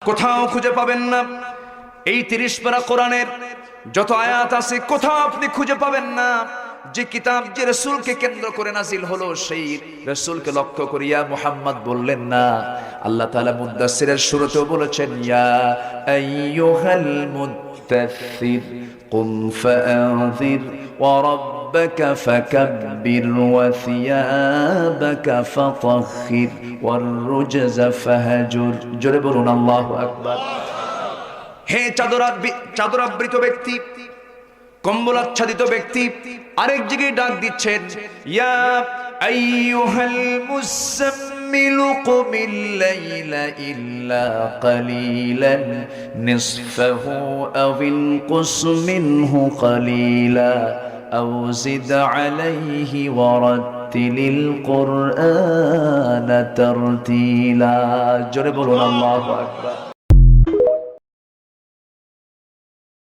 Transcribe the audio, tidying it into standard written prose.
কোথাও খুঁজে পাবেন না। এই 30 পারা কোরআনের যত আয়াত আছে কোথাও আপনি খুঁজে পাবেন না যে কিতাব যে রাসূলকে কেন্দ্র করে নাজিল হলো সেই রাসূলকে লক্ষ্য করিয়া মুহাম্মদ বললেন না। আল্লাহ তাআলা মুদ্দাসসিরের শুরুতেও বলেছেন, ইয়া আইয়ুহাল মুদ্দাসসির কুম ফাআযির ওয়া রাব্বাকা ফাকাব্বির ওয়া সিয়াবাকা ফাতাহহির ওয়ার রুজজা ফাহজুর। জোরে বলুন আল্লাহু আকবার। হে চাদরাবৃত ব্যক্তি, কম্বল আচ্ছাদিত ব্যক্তি, আরেক জায়গায় ডাক দিচ্ছেন, ইয়া আইয়ুহাল মুসাম্মিলু কুমিল লাইলা ইল্লা কালিলান নিসফাহু আওিল কুস মিনহু কালিলা আও জিদ আলাইহি ওয়া রাত্তিলিল কুরআনা তারতিলা। জোরে বলুন আল্লাহু আকবার।